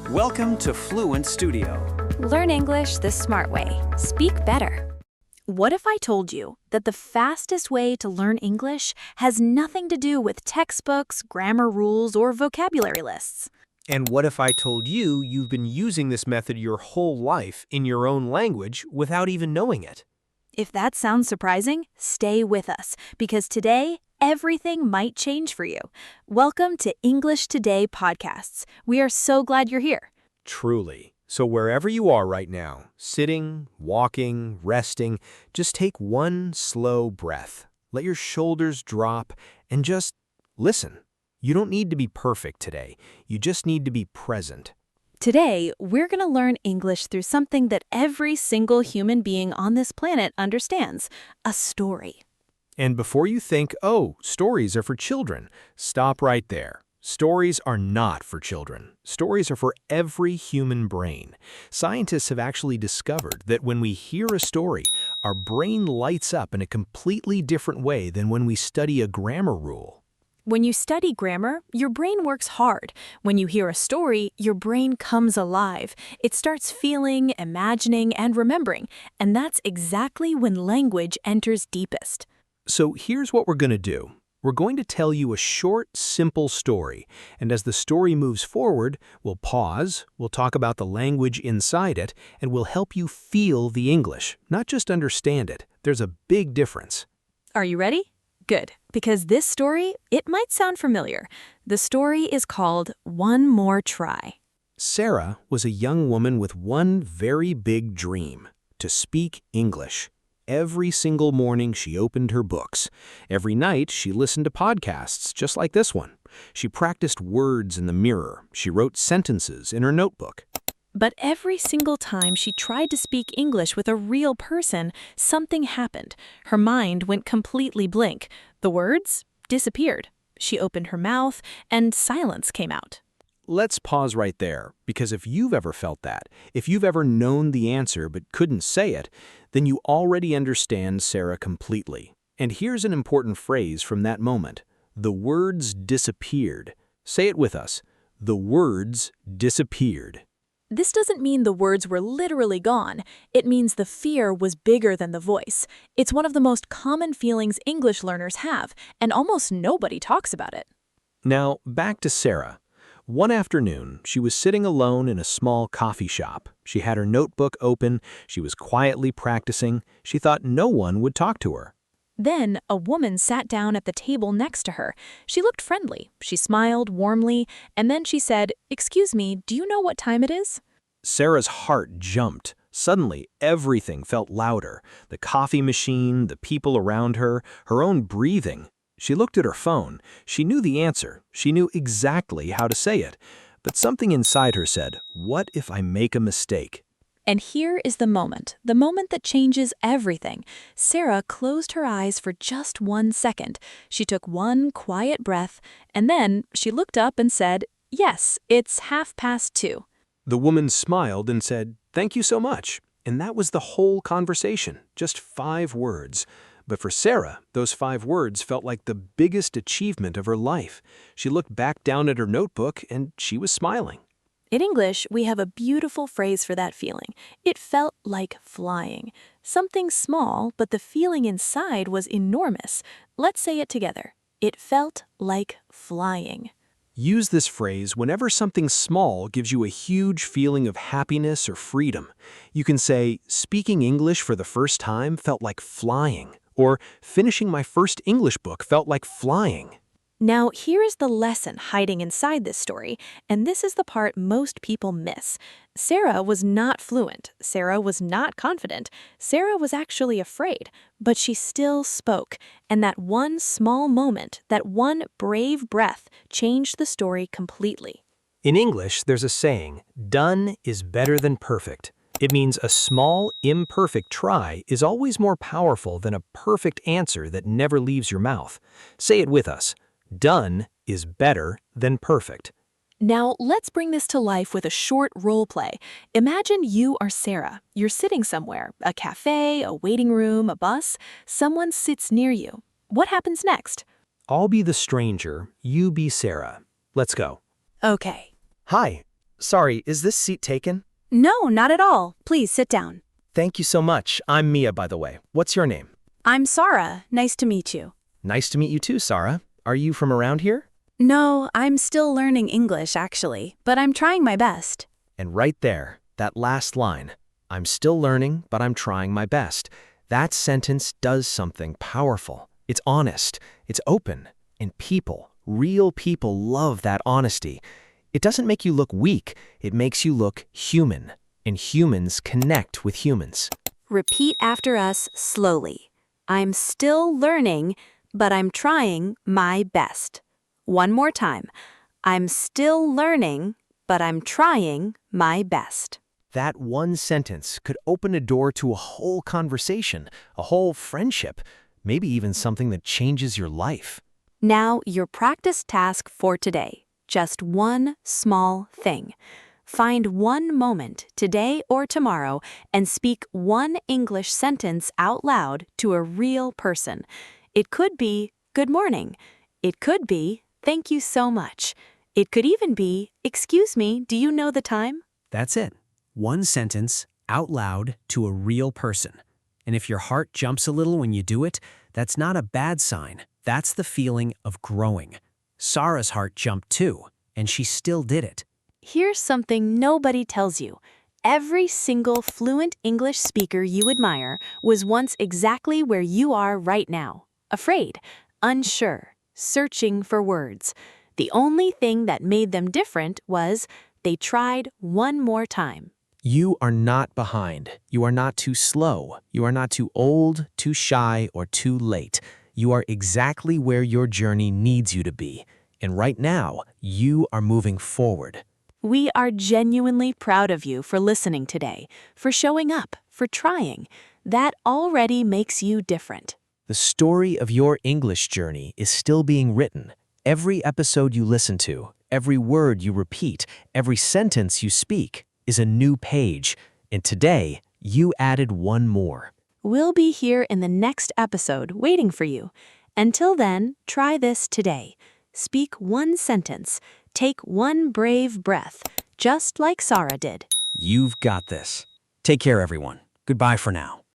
Welcome to Fluent Studio. Learn English the smart way. Speak better. What if I told you that the fastest way to learn English has nothing to do with textbooks, grammar rules, or vocabulary lists? And what if I told you you've been using this method your whole life in your own language without even knowing it? If that sounds surprising, stay with us, because today, everything might change for you. Welcome to English Today podcasts. We are so glad you're here. Truly. So wherever you are right now, sitting, walking, resting, just take one slow breath. Let your shoulders drop and just listen. You don't need to be perfect today. You just need to be present. Today, we're going to learn English through something that every single human being on this planet understands, a story. And before you think, oh, stories are for children, stop right there. Stories are not for children. Stories are for every human brain. Scientists have actually discovered that when we hear a story, our brain lights up in a completely different way than when we study a grammar rule. When you study grammar, your brain works hard. When you hear a story, your brain comes alive. It starts feeling, imagining, and remembering. And that's exactly when language enters deepest. So here's what we're going to do. We're going to tell you a short, simple story. And as the story moves forward, we'll pause, we'll talk about the language inside it, and we'll help you feel the English, not just understand it. There's a big difference. Are you ready? Good, because this story, it might sound familiar. The story is called One More Try. Sarah was a young woman with one very big dream: to speak English. Every single morning she opened her books. Every night she listened to podcasts just like this one. She practiced words in the mirror. She wrote sentences in her notebook. But every single time she tried to speak English with a real person, something happened. Her mind went completely blank. The words disappeared. She opened her mouth, and silence came out. Let's pause right there, because if you've ever felt that, if you've ever known the answer but couldn't say it, then you already understand Sarah completely. And here's an important phrase from that moment. The words disappeared. Say it with us. The words disappeared. This doesn't mean the words were literally gone. It means the fear was bigger than the voice. It's one of the most common feelings English learners have, and almost nobody talks about it. Now, back to Sarah. One afternoon, she was sitting alone in a small coffee shop. She had her notebook open. She was quietly practicing. She thought no one would talk to her. Then, a woman sat down at the table next to her. She looked friendly. She smiled warmly, and then she said, "Excuse me, do you know what time it is?" Sarah's heart jumped. Suddenly, everything felt louder. The coffee machine, the people around her, her own breathing. She looked at her phone. She knew the answer. She knew exactly how to say it. But something inside her said, "What if I make a mistake?" And here is the moment that changes everything. Sarah closed her eyes for just 1 second. She took one quiet breath, and then she looked up and said, "Yes, it's 2:30." The woman smiled and said, "Thank you so much." And that was the whole conversation, just 5 words. But for Sarah, those 5 words felt like the biggest achievement of her life. She looked back down at her notebook and she was smiling. In English, we have a beautiful phrase for that feeling. It felt like flying. Something small, but the feeling inside was enormous. Let's say it together. It felt like flying. Use this phrase whenever something small gives you a huge feeling of happiness or freedom. You can say, "Speaking English for the first time felt like flying," or "Finishing my first English book felt like flying." Now, here is the lesson hiding inside this story, and this is the part most people miss. Sarah was not fluent. Sarah was not confident. Sarah was actually afraid, but she still spoke. And that one small moment, that one brave breath, changed the story completely. In English, there's a saying, "Done is better than perfect." It means a small, imperfect try is always more powerful than a perfect answer that never leaves your mouth. Say it with us. Done is better than perfect. Now, let's bring this to life with a short role play. Imagine you are Sarah. You're sitting somewhere, a cafe, a waiting room, a bus. Someone sits near you. What happens next? I'll be the stranger, you be Sarah. Let's go. Okay. Hi, Sorry, is this seat taken? No, not at all. Please sit down. Thank you so much. I'm Mia, by the way. What's your name? I'm Sarah. Nice to meet you. Nice to meet you too, Sarah. Are you from around here? No, I'm still learning English, actually, but I'm trying my best. And right there, that last line, I'm still learning, but I'm trying my best. That sentence does something powerful. It's honest, it's open, and people, real people love that honesty. It doesn't make you look weak, it makes you look human, and humans connect with humans. Repeat after us slowly. I'm still learning, but I'm trying my best. One more time. I'm still learning, but I'm trying my best. That one sentence could open a door to a whole conversation, a whole friendship, maybe even something that changes your life. Now, your practice task for today. Just one small thing. Find one moment today or tomorrow and speak one English sentence out loud to a real person. It could be, "Good morning." It could be, "Thank you so much." It could even be, "Excuse me, do you know the time?" That's it. One sentence, out loud, to a real person. And if your heart jumps a little when you do it, that's not a bad sign. That's the feeling of growing. Sarah's heart jumped too, and she still did it. Here's something nobody tells you. Every single fluent English speaker you admire was once exactly where you are right now. Afraid, unsure, searching for words. The only thing that made them different was they tried one more time. You are not behind. You are not too slow. You are not too old, too shy, or too late. You are exactly where your journey needs you to be. And right now, you are moving forward. We are genuinely proud of you for listening today, for showing up, for trying. That already makes you different. The story of your English journey is still being written. Every episode you listen to, every word you repeat, every sentence you speak is a new page. And today, you added one more. We'll be here in the next episode waiting for you. Until then, try this today. Speak one sentence. Take one brave breath, just like Sarah did. You've got this. Take care, everyone. Goodbye for now.